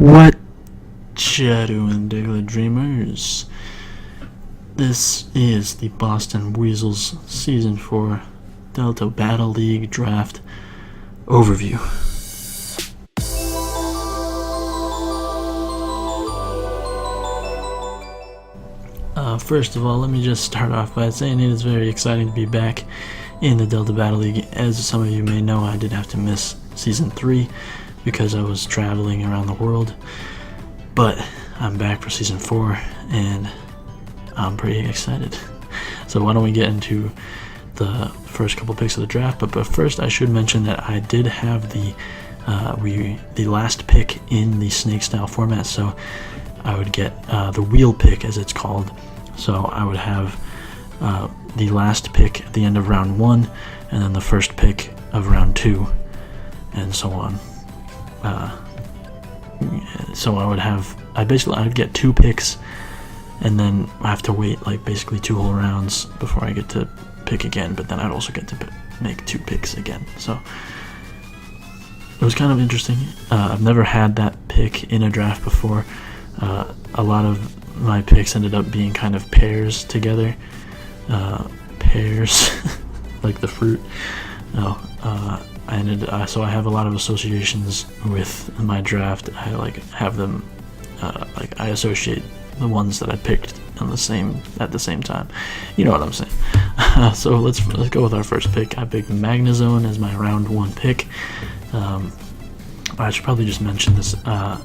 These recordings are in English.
What Shadow and Diggletdreamers? This is the Boston Buizels Season 4 Delta Battle League Draft Overview. First of all, let me just start off by saying it is very exciting to be back in the Delta Battle League. As some of you may know, I did have to miss Season 3 because I was traveling around the world, but I'm back for Season 4 and I'm pretty excited. So why don't we get into the first couple picks of the draft. But first I should mention that I did have the last pick in the snake style format, so I would get the wheel pick, as it's called. So I would have the last pick at the end of round 1, and then the first pick of round 2, and so on. So I'd get 2 picks, and then I have to wait like basically 2 whole rounds before I get to pick again. But then I'd also get to make 2 picks again. So it was kind of interesting. I've never had that pick in a draft before. A lot of my picks ended up being kind of pairs together. Pears, like the fruit. No, so I have a lot of associations with my draft. I have them, I associate the ones that I picked at the same time. You know what I'm saying. So let's go with our first pick. I picked Magnezone as my round 1 pick. I should probably just mention this. Alright,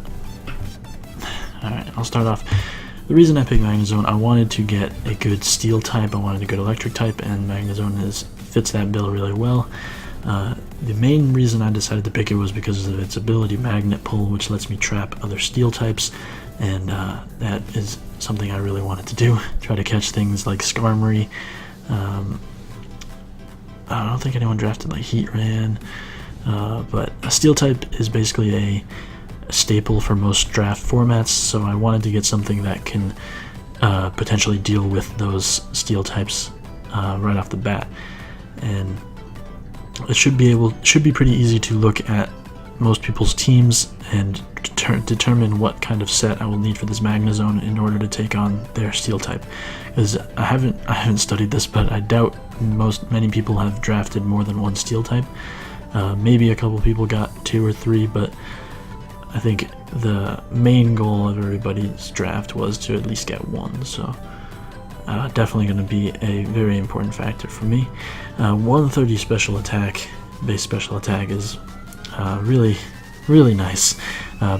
I'll start off. The reason I picked Magnezone, I wanted to get a good steel type, I wanted a good electric type, and Magnezone fits that bill really well. The main reason I decided to pick it was because of its ability Magnet Pull, which lets me trap other steel types, and that is something I really wanted to do. Try to catch things like Skarmory. I don't think anyone drafted like Heatran, but a steel type is basically a staple for most draft formats, so I wanted to get something that can potentially deal with those steel types right off the bat. And it should be pretty easy to look at most people's teams and determine what kind of set I will need for this Magnezone in order to take on their steel type. Because I haven't studied this, but I doubt many people have drafted more than 1 steel type. Maybe a couple people got 2 or 3, but I think the main goal of everybody's draft was to at least get 1, so definitely going to be a very important factor for me. 130 special attack, base special attack, is really nice.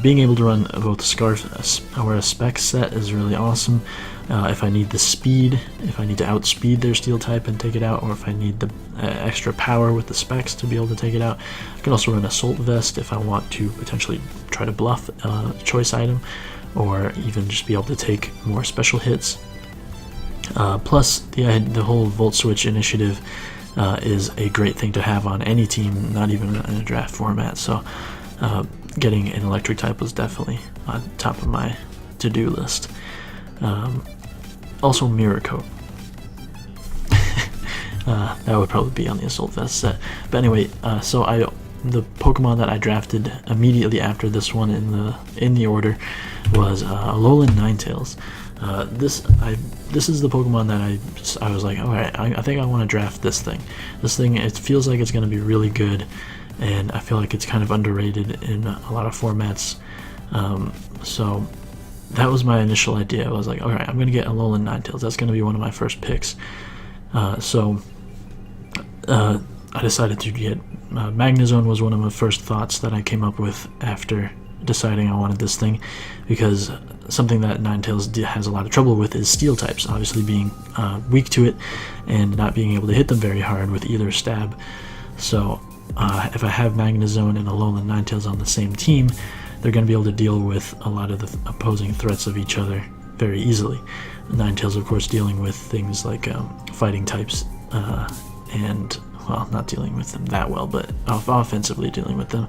Being able to run both a Scarf or a Spec set is really awesome. If I need the speed, if I need to outspeed their steel type and take it out, or if I need the extra power with the specs to be able to take it out. I can also run Assault Vest if I want to potentially try to bluff a choice item, or even just be able to take more special hits. Plus, the whole Volt Switch initiative is a great thing to have on any team, not even in a draft format. So getting an electric type was definitely on top of my to-do list. Also Mirror Coat. That would probably be on the Assault Vest set. But anyway, the Pokemon that I drafted immediately after this one in the order was Lowland Ninetails. This is the Pokemon that I was like, alright, I think I want to draft this thing. This thing, it feels like it's going to be really good, and I feel like it's kind of underrated in a lot of formats. So that was my initial idea. I was like, alright, I'm going to get a Lowland Ninetails. That's going to be one of my first picks. So I decided to get Magnezone. Was one of my first thoughts that I came up with after deciding I wanted this thing, because something that Ninetales has a lot of trouble with is steel types, obviously being weak to it and not being able to hit them very hard with either stab. So if I have Magnezone and a Lowland Ninetales on the same team, they're going to be able to deal with a lot of the opposing threats of each other very easily. Ninetales, of course, dealing with things like fighting types and, well, not dealing with them that well, but offensively dealing with them,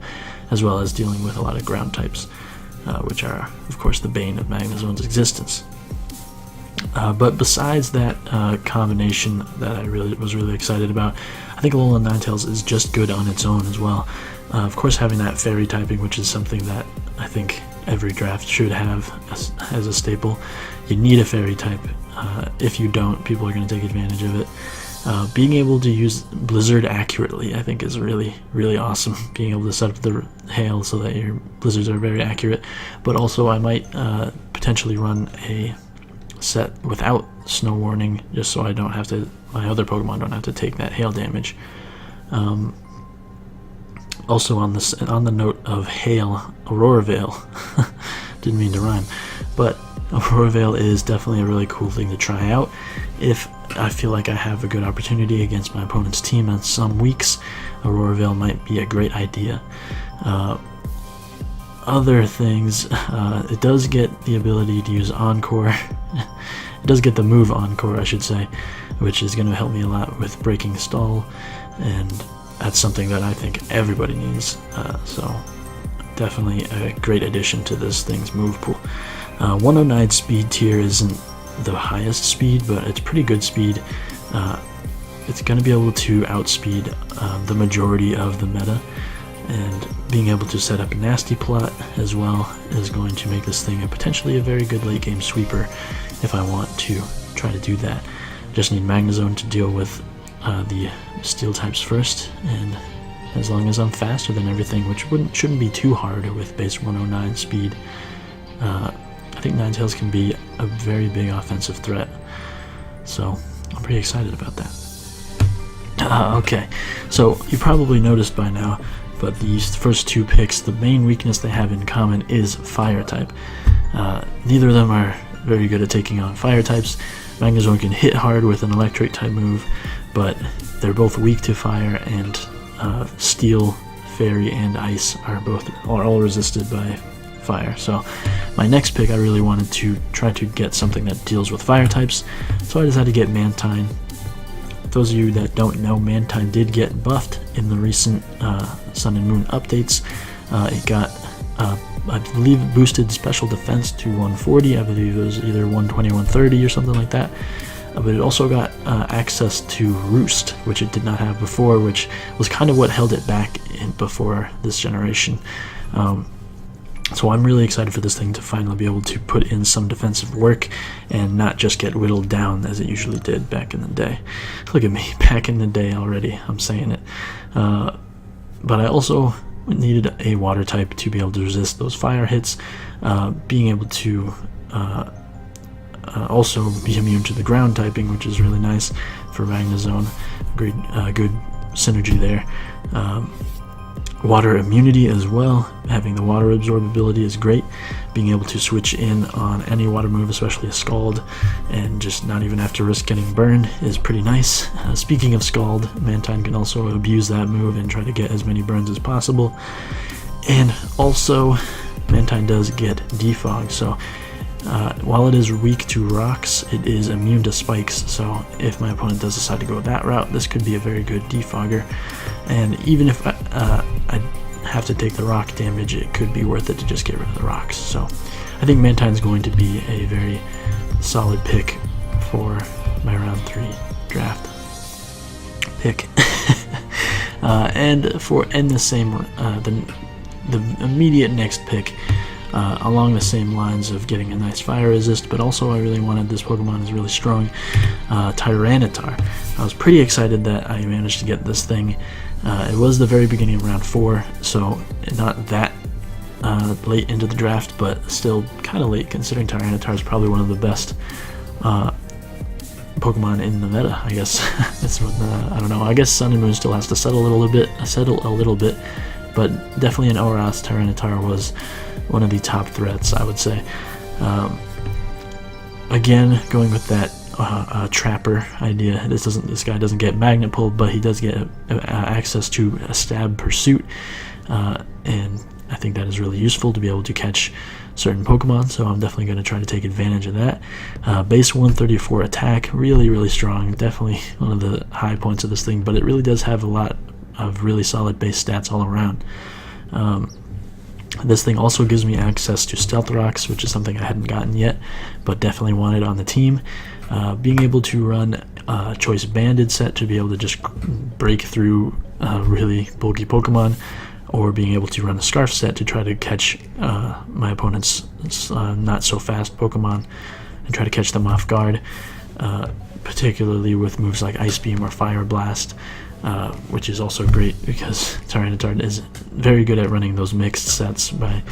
as well as dealing with a lot of ground types, which are, of course, the bane of Magnezone's existence. But besides that combination that I was really excited about, I think Lowland Ninetales is just good on its own as well. Of course, having that fairy typing, which is something that I think every draft should have as a staple. You need a fairy type. If you don't, people are going to take advantage of it. Being able to use Blizzard accurately, I think, is really, really awesome. Being able to set up the hail so that your blizzards are very accurate. But also, I might potentially run a set without snow warning, just so I don't have to, my other Pokemon don't have to take that hail damage. Also, on the note of hail, Aurora Veil. Didn't mean to rhyme, but Aurora Veil is definitely a really cool thing to try out. If I feel like I have a good opportunity against my opponent's team on some weeks, Aurora Veil might be a great idea. Other things, it does get the ability to use Encore. It does get the move Encore, I should say, which is going to help me a lot with breaking stall, and that's something that I think everybody needs. So definitely a great addition to this thing's move pool. 109 speed tier isn't the highest speed, but it's pretty good speed. It's going to be able to outspeed the majority of the meta, and being able to set up a nasty plot as well is going to make this thing potentially a very good late game sweeper if I want to try to do that. Just need Magnezone to deal with the steel types first, and as long as I'm faster than everything, which shouldn't be too hard with base 109 speed, I think Ninetales can be a very big offensive threat. So I'm pretty excited about that. Okay, so you probably noticed by now, but these first two picks, the main weakness they have in common is fire type. Neither of them are very good at taking on fire types. Magnezone can hit hard with an electric type move, but they're both weak to fire, and steel, fairy, and ice are all resisted by fire. So my next pick, I really wanted to try to get something that deals with fire types, so I decided to get Mantyne. Those of you that don't know, Mantyne did get buffed in the recent Sun and Moon updates. It got, I believe, boosted special defense to 140. I believe it was either 120, 130 or something like that. But it also got access to Roost, which it did not have before, which was kind of what held it back before this generation. So I'm really excited for this thing to finally be able to put in some defensive work and not just get whittled down as it usually did back in the day. Look at me, back in the day already, I'm saying it. But I also needed a water type to be able to resist those fire hits, being able to also be immune to the ground typing, which is really nice for Magnezone. Good synergy there. Water immunity as well, having the water absorbability is great. Being able to switch in on any water move, especially a Scald, and just not even have to risk getting burned is pretty nice. Speaking of Scald, Mantyne can also abuse that move and try to get as many burns as possible. And also, Mantyne does get Defog, so while it is weak to rocks, it is immune to spikes, so if my opponent does decide to go that route, this could be a very good defogger. And even if I have to take the rock damage, it could be worth it to just get rid of the rocks. So I think Mantyne's going to be a very solid pick for my round 3 draft pick. And the same the immediate next pick, along the same lines of getting a nice fire resist, but also I really wanted, this Pokemon is really strong, Tyranitar. I was pretty excited that I managed to get this thing. It was the very beginning of round 4, so not that late into the draft, but still kind of late considering Tyranitar is probably one of the best Pokemon in the meta, I guess. That's what, I don't know, I guess Sun and Moon still has to settle a little bit, but definitely in ORAS, Tyranitar was one of the top threats, I would say. Again, going with that trapper idea, this guy doesn't get magnet pull, but he does get access to a stab pursuit, and I think that is really useful to be able to catch certain Pokemon, so I'm definitely going to try to take advantage of that. Base 134 attack, really strong, definitely one of the high points of this thing, but it really does have a lot of really solid base stats all around. This thing also gives me access to Stealth Rocks, which is something I hadn't gotten yet, but definitely wanted on the team. Being able to run a Choice Banded set to be able to just break through really bulky Pokemon, or being able to run a Scarf set to try to catch my opponent's not so fast Pokemon and try to catch them off guard, particularly with moves like Ice Beam or Fire Blast, which is also great because Tyranitar is very good at running those mixed sets by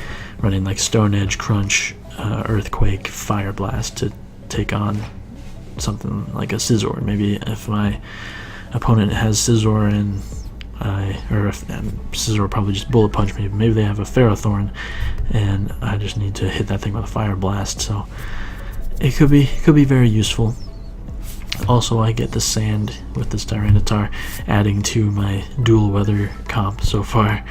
running like Stone Edge, Crunch, Earthquake, Fire Blast to take on something like a Scizor. Maybe if my opponent has Scizor and Scizor will probably just Bullet Punch me, maybe they have a Ferrothorn and I just need to hit that thing with a Fire Blast, so it could be very useful. Also, I get the Sand with this Tyranitar, adding to my dual weather comp so far.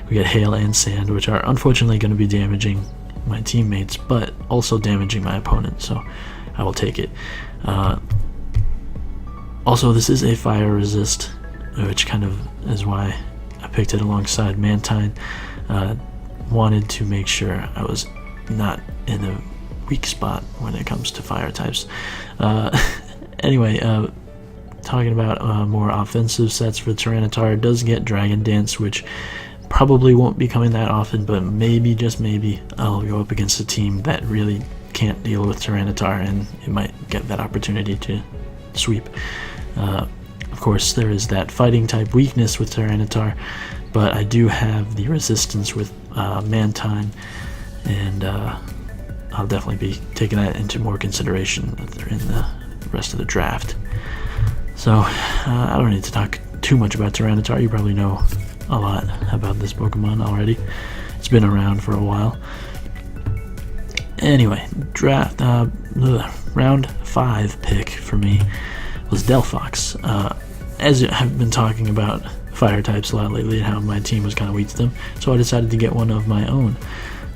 We get Hail and Sand, which are unfortunately going to be damaging my teammates, but also damaging my opponent, so I will take it. Also, this is a Fire Resist, which kind of is why I picked it alongside Mantyne. Wanted to make sure I was not in a weak spot when it comes to Fire types. Anyway, talking about more offensive sets for Tyranitar, it does get Dragon Dance, which probably won't be coming that often, but maybe, just maybe, I'll go up against a team that really can't deal with Tyranitar, and it might get that opportunity to sweep. Of course, there is that fighting type weakness with Tyranitar, but I do have the resistance with Mantyne, and I'll definitely be taking that into more consideration in the rest of the draft. So I don't need to talk too much about Tyranitar. You probably know a lot about this Pokemon already. It's been around for a while. Anyway, draft round 5 pick for me was Delphox. As I've been talking about Fire types a lot lately and how my team was kind of weak to them, so I decided to get one of my own.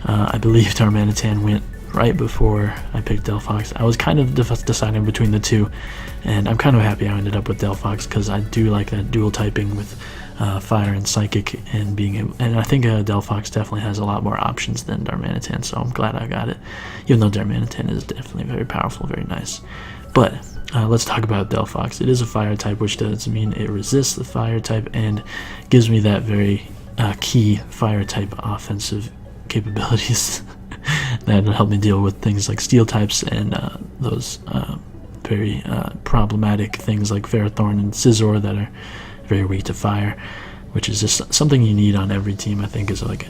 I believe Darmanitan went right before I picked Delphox. I was kind of deciding between the two, and I'm kind of happy I ended up with Delphox because I do like that dual typing with Fire and Psychic, and being able, and I think Delphox definitely has a lot more options than Darmanitan, so I'm glad I got it, even though Darmanitan is definitely very powerful, very nice. But let's talk about Delphox. It is a Fire type, which does mean it resists the Fire type and gives me that very key Fire type offensive capabilities that help me deal with things like Steel types and those very problematic things like Ferrothorn and Scizor that are very weak to Fire, which is just something you need on every team. I think is like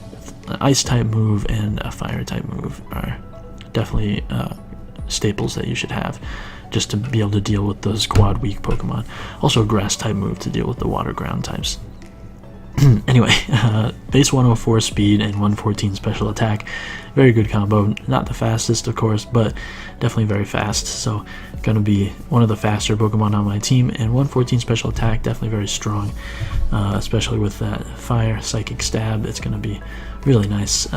an Ice type move and a Fire type move are definitely staples that you should have, just to be able to deal with those quad weak Pokemon. Also a Grass type move to deal with the Water Ground types. Anyway, base 104 speed and 114 special attack. Very good combo. Not the fastest, of course, but definitely very fast. So, gonna be one of the faster Pokemon on my team. And 114 special attack, definitely very strong, especially with that Fire Psychic Stab. It's gonna be really nice.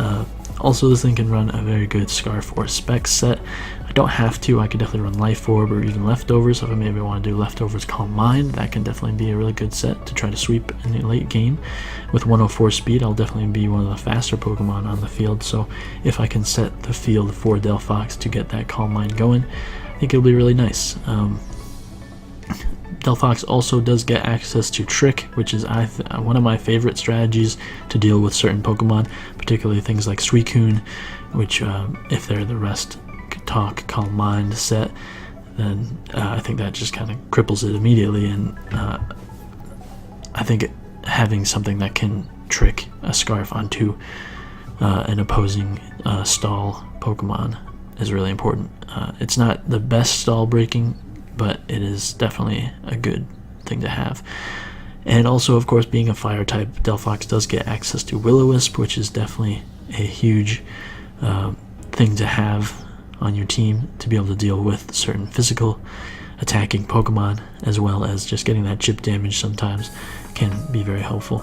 Also, this thing can run a very good Scarf or Specs set. I don't have to. I could definitely run Life Orb or even Leftovers. So if I maybe want to do Leftovers Calm Mind, that can definitely be a really good set to try to sweep in the late game. With 104 speed, I'll definitely be one of the faster Pokemon on the field. So if I can set the field for Delphox to get that Calm Mind going, I think it'll be really nice. Delphox also does get access to Trick, which is one of my favorite strategies to deal with certain Pokemon, particularly things like Suicune, which if they're the Rest Talk Calm Mind set, then I think that just kind of cripples it immediately, and I think having something that can trick a Scarf onto an opposing stall Pokemon is really important. It's not the best stall breaking, but it is definitely a good thing to have. And also, of course, being a Fire type, Delphox does get access to Will-O-Wisp, which is definitely a huge thing to have on your team to be able to deal with certain physical attacking Pokemon, as well as just getting that chip damage sometimes can be very helpful.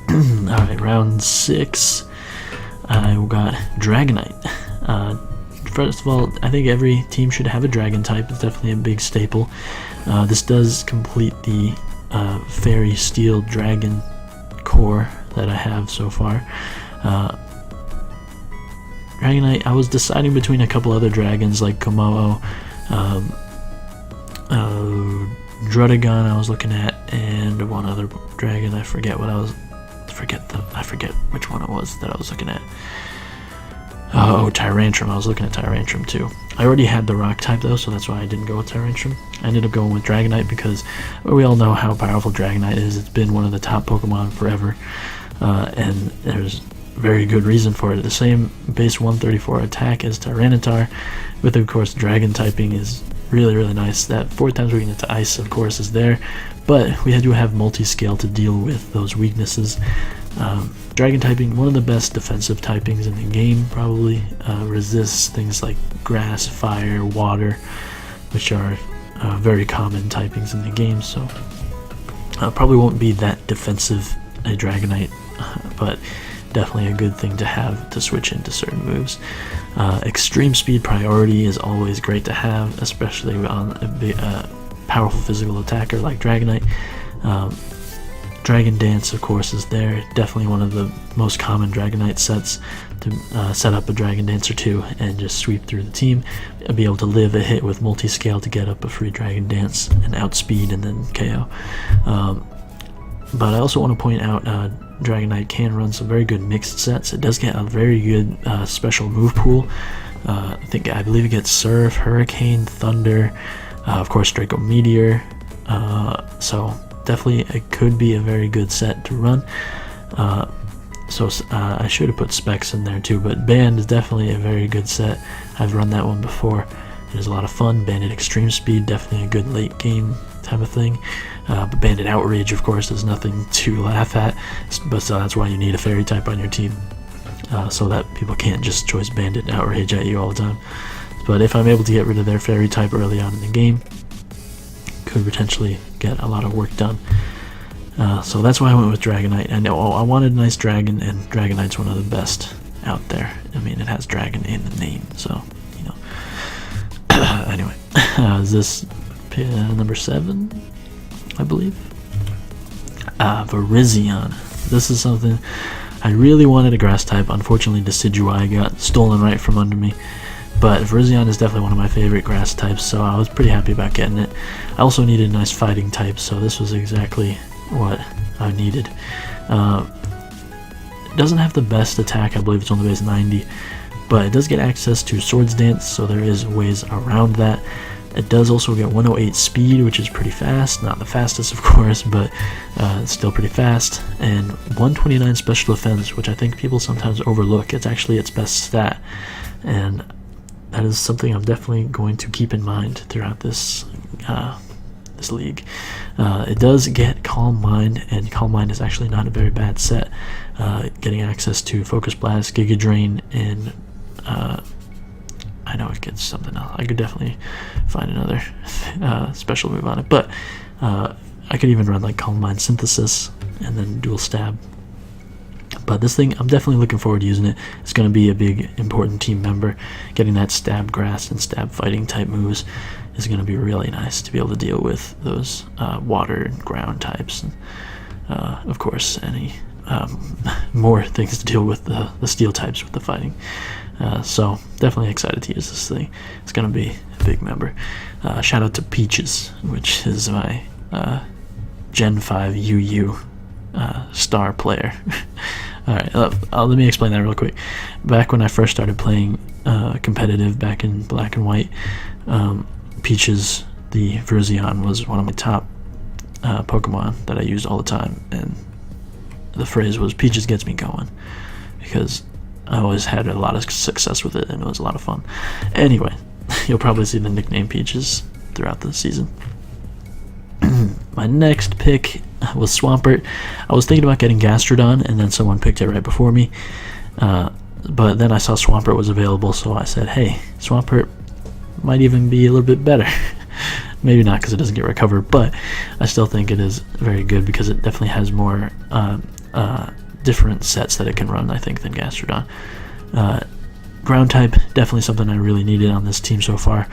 Alright, round 6, I got Dragonite. First of all, I think every team should have a Dragon type. It's definitely a big staple. This does complete the Fairy Steel Dragon core that I have so far. Dragonite, I was deciding between a couple other dragons like Komodo, Druddigon I was looking at, and one other dragon. I forget the forget which one it was that I was looking at. Oh, Tyrantrum. I was looking at Tyrantrum too. I already had the rock type though, so that's why I didn't go with Tyrantrum. I ended up going with Dragonite because we all know how powerful Dragonite is. It's been one of the top Pokemon forever, and there's very good reason for it. The same base 134 attack as Tyranitar, with of course Dragon typing is really nice. That 4 times weakness to Ice of course is there, but we had to have multi-scale to deal with those weaknesses. Dragon typing, one of the best defensive typings in the game, probably resists things like grass, fire, water, which are very common typings in the game, so probably won't be that defensive a Dragonite, but definitely a good thing to have to switch into certain moves. Extreme speed priority is always great to have, especially on a powerful physical attacker like Dragonite. Dragon Dance, of course, is there. Definitely one of the most common Dragonite sets to set up a Dragon Dance or two and just sweep through the team. Be able to live a hit with multi-scale to get up a free Dragon Dance and outspeed and then KO. But I also want to point out Dragonite can run some very good mixed sets. It does get a very good special move pool. I believe it gets Surf, Hurricane, Thunder, of course Draco Meteor. So definitely it could be a very good set to run. I should have put Specs in there too, but Band is definitely a very good set. I've run that one before. It is a lot of fun. Banded Extreme Speed, definitely a good late game type of thing. But Banded Outrage, of course, is nothing to laugh at, but that's why you need a Fairy type on your team, so that people can't just choice Banded Outrage at you all the time. But if I'm able to get rid of their Fairy type early on in the game, could potentially get a lot of work done. So that's why I went with Dragonite. I know I wanted a nice dragon, and Dragonite's one of the best out there. I mean, it has dragon in the name, so you know. Anyway, is this number 7, I believe? Virizion. This is something I really wanted a grass type. Unfortunately, Decidueye got stolen right from under me. But Virizion is definitely one of my favorite grass types, so I was pretty happy about getting it. I also needed a nice fighting type, so this was exactly what I needed. It doesn't have the best attack, I believe it's only base 90, but it does get access to Swords Dance, so there is ways around that. It does also get 108 speed, which is pretty fast. Not the fastest, of course, but it's still pretty fast. And 129 special defense, which I think people sometimes overlook. It's actually its best stat, and that is something I'm definitely going to keep in mind throughout this league. It does get Calm Mind, and Calm Mind is actually not a very bad set. Getting access to Focus Blast, Giga Drain, and I know it gets something else. I could definitely find another special move on it, but I could even run like Calm Mind Synthesis and then Dual Stab. But this thing, I'm definitely looking forward to using it. It's going to be a big, important team member. Getting that Stab Grass and Stab Fighting type moves is going to be really nice to be able to deal with those water and ground types. And, of course, any more things to deal with the steel types with the fighting. So definitely excited to use this thing. It's going to be a big member. Shout out to Peaches, which is my Gen 5 UU star player. Alright, let me explain that real quick. Back when I first started playing competitive back in Black and White, Peaches, the Virizion, was one of my top Pokemon that I used all the time, and the phrase was Peaches gets me going, because I always had a lot of success with it and it was a lot of fun. Anyway, you'll probably see the nickname Peaches throughout the season. My next pick was Swampert. I was thinking about getting Gastrodon, and then someone picked it right before me. But then I saw Swampert was available, so I said, hey, Swampert might even be a little bit better. Maybe not because it doesn't get recovered, but I still think it is very good because it definitely has more different sets that it can run, I think, than Gastrodon. Ground type, definitely something I really needed on this team so far.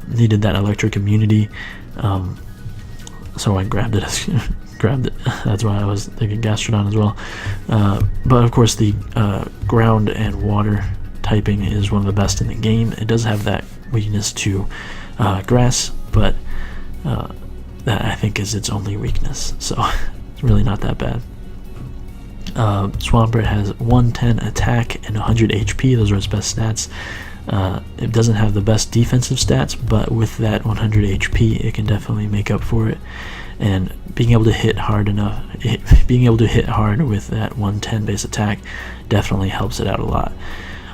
Needed that electric immunity. So I grabbed it. That's why I was thinking Gastrodon as well. But of course, the ground and water typing is one of the best in the game. It does have that weakness to grass, but that I think is its only weakness. So it's really not that bad. Swampert has 110 attack and 100 HP. Those are its best stats. It doesn't have the best defensive stats, but with that 100 HP, it can definitely make up for it. And being able to hit hard with that 110 base attack definitely helps it out a lot.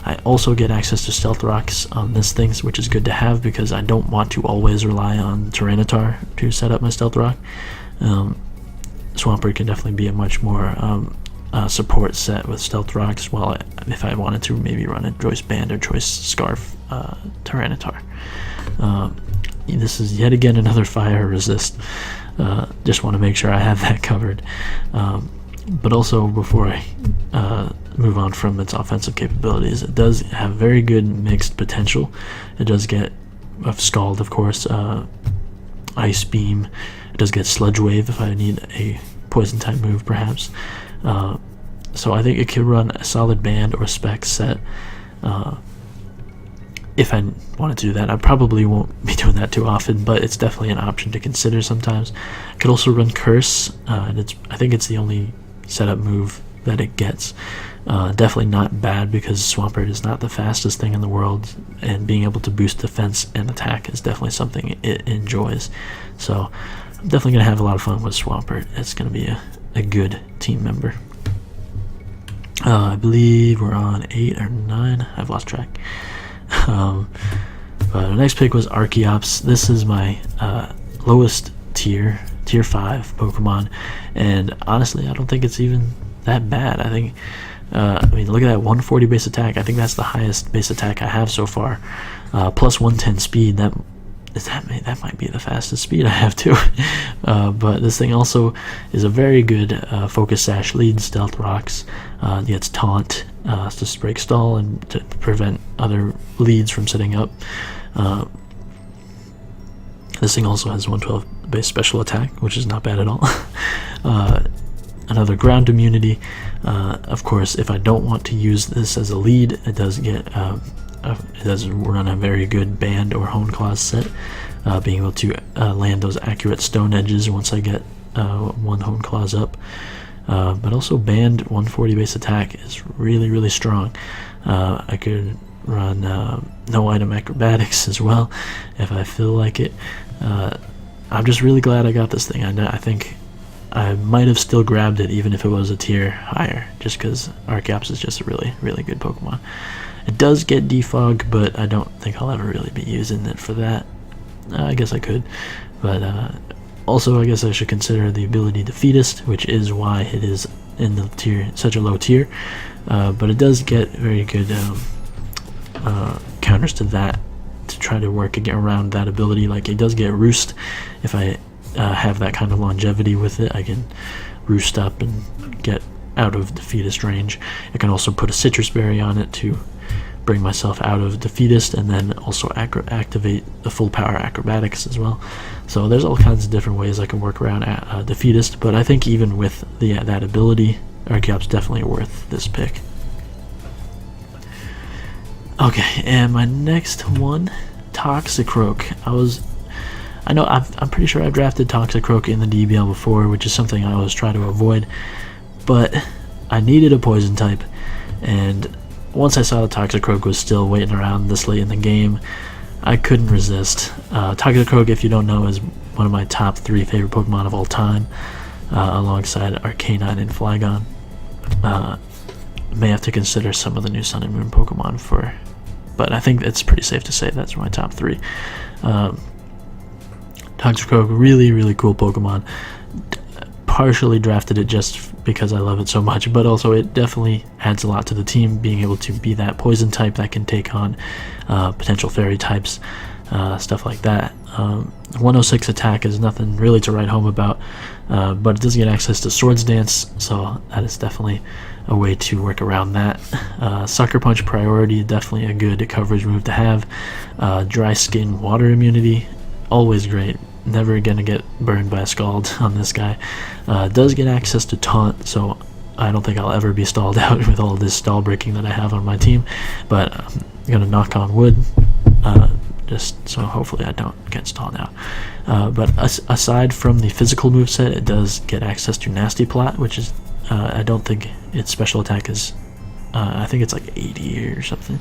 I also get access to Stealth Rocks on this thing, which is good to have because I don't want to always rely on Tyranitar to set up my Stealth Rock. Swampert can definitely be a much more support set with Stealth Rocks, while if I wanted to maybe run a Choice Band or Choice Scarf Tyranitar. This is yet again another fire resist. Just want to make sure I have that covered. But also, before I move on from its offensive capabilities, it does have very good mixed potential. It does get Scald, of course, Ice Beam. It does get Sludge Wave if I need a Poison type move, perhaps. So I think it could run a solid band or spec set if I wanted to do that. I probably won't be doing that too often, but it's definitely an option to consider sometimes. It could also run Curse, and I think it's the only setup move that it gets. Definitely not bad because Swampert is not the fastest thing in the world, and being able to boost defense and attack is definitely something it enjoys. So I'm definitely going to have a lot of fun with Swampert. It's going to be a good team member. I believe we're on 8 or 9. I've lost track. But the next pick was Archeops. This is my lowest tier 5 Pokemon, and honestly I don't think it's even that bad. I think I mean, look at that 140 base attack. I think that's the highest base attack I have so far. Plus 110 speed. That might be the fastest speed I have too. But this thing also is a very good Focus Sash lead, Stealth Rocks, gets Taunt to break stall and to prevent other leads from setting up. This thing also has 112 base special attack, which is not bad at all. Another ground immunity. Of course, if I don't want to use this as a lead, it does get it does run a very good band or hone claws set, being able to land those accurate stone edges once I get one hone claws up. But also band 140 base attack is really strong. I could run no item acrobatics as well if I feel like it. I'm just really glad I got this thing. I think I might have still grabbed it even if it was a tier higher, just because Archeops is just a really good Pokemon. It does get Defog, but I don't think I'll ever really be using it for that. I guess I could, but also I guess I should consider the ability Defeatist, which is why it is in the tier, such a low tier. But it does get very good counters to that, to try to work around that ability. Like, it does get Roost. If I have that kind of longevity with it, I can Roost up and get out of Defeatist range. I can also put a Citrus Berry on it to bring myself out of Defeatist, and then also activate the full power acrobatics as well. So there's all kinds of different ways I can work around Defeatist, but I think even with that ability, Archeops definitely worth this pick. Okay, and my next one, Toxicroak. I'm pretty sure I've drafted Toxicroak in the DBL before, which is something I always try to avoid, but I needed a poison type, and once I saw the Toxicroak was still waiting around this late in the game, I couldn't resist. Toxicroak, if you don't know, is one of my top 3 favorite Pokemon of all time, alongside Arcanine and Flygon. May have to consider some of the new Sun and Moon Pokemon but I think it's pretty safe to say that's my top 3. Toxicroak, really cool Pokemon. Partially drafted it just because I love it so much, but also it definitely adds a lot to the team, being able to be that poison type that can take on potential fairy types, stuff like that. 106 attack is nothing really to write home about, but it does get access to Swords Dance, so that is definitely a way to work around that. Sucker Punch priority, definitely a good coverage move to have. Dry Skin Water immunity, always great. Never gonna get burned by a Scald on this guy. Does get access to Taunt, so I don't think I'll ever be stalled out with all this stall breaking that I have on my team, but I'm gonna knock on wood, just so hopefully I don't get stalled out. But aside from the physical moveset, it does get access to Nasty Plot, which is I don't think its special attack is, I think it's like 80 or something.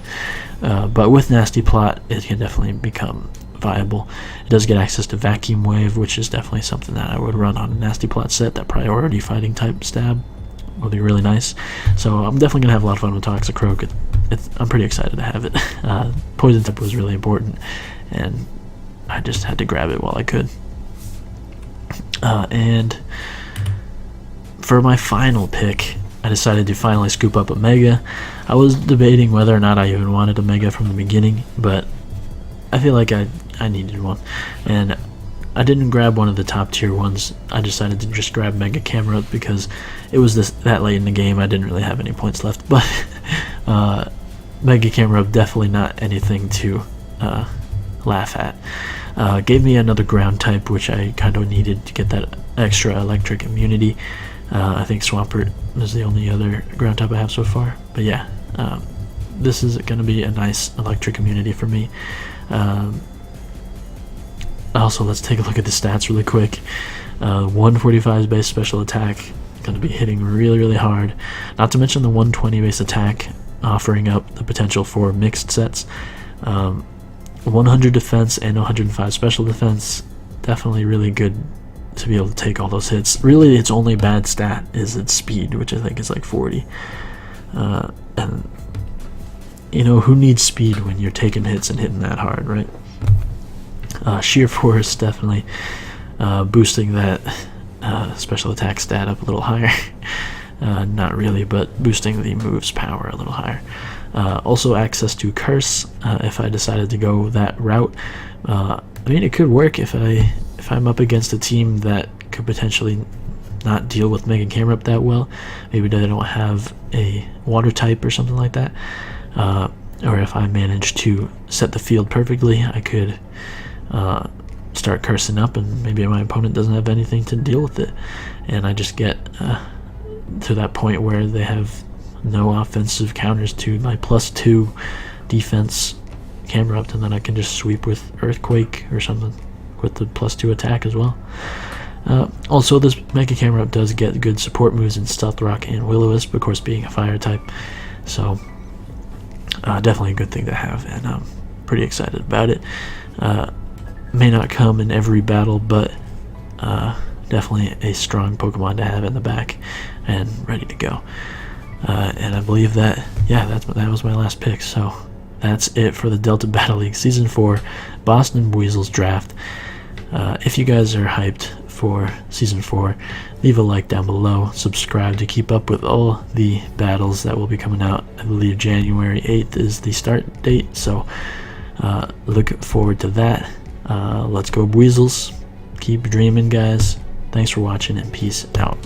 But with Nasty Plot, it can definitely become viable. It does get access to Vacuum Wave, which is definitely something that I would run on a Nasty Plot set. That priority fighting type stab would be really nice. So I'm definitely gonna have a lot of fun with Toxicroak. I'm pretty excited to have it. Poison type was really important, and I just had to grab it while I could. And for my final pick, I decided to finally scoop up a Mega. I was debating whether or not I even wanted a Mega from the beginning, but I feel like I needed one, and I didn't grab one of the top tier ones. I decided to just grab Mega Camera because it was that late in the game. I didn't really have any points left, but Mega Camera definitely not anything to laugh at. Gave me another ground type, which I kind of needed to get that extra electric immunity. I think Swampert is the only other ground type I have so far, but yeah, this is going to be a nice electric immunity for me. Also, let's take a look at the stats really quick. 145 base special attack, going to be hitting really hard. Not to mention the 120 base attack, offering up the potential for mixed sets. 100 defense and 105 special defense, definitely really good to be able to take all those hits. Really, its only bad stat is its speed, which I think is like 40. And you know, who needs speed when you're taking hits and hitting that hard, right? Sheer Force definitely boosting that special attack stat up a little higher. Not really, but boosting the move's power a little higher. Also access to Curse if I decided to go that route. I mean, it could work if I'm up against a team that could potentially not deal with Mega Camera Up that well. Maybe they don't have a water type or something like that. Or if I manage to set the field perfectly, I could start cursing up, and maybe my opponent doesn't have anything to deal with it, and I just get to that point where they have no offensive counters to my +2 defense Camera Up, and then I can just sweep with Earthquake or something with the +2 attack as well. Also, this Mega Camera Up does get good support moves in Stealth Rock and Will-O-Wisp, of course being a fire type, so definitely a good thing to have, and I'm pretty excited about it. May not come in every battle, but definitely a strong Pokemon to have in the back and ready to go. And I believe that, yeah, that was my last pick. So that's it for the Delta Battle League Season 4 Boston Buizels draft. If you guys are hyped for Season 4, leave a like down below, subscribe to keep up with all the battles that will be coming out. I believe January 8th is the start date, so look forward to that. Let's go Buizels. Keep dreaming, guys. Thanks for watching, and peace out.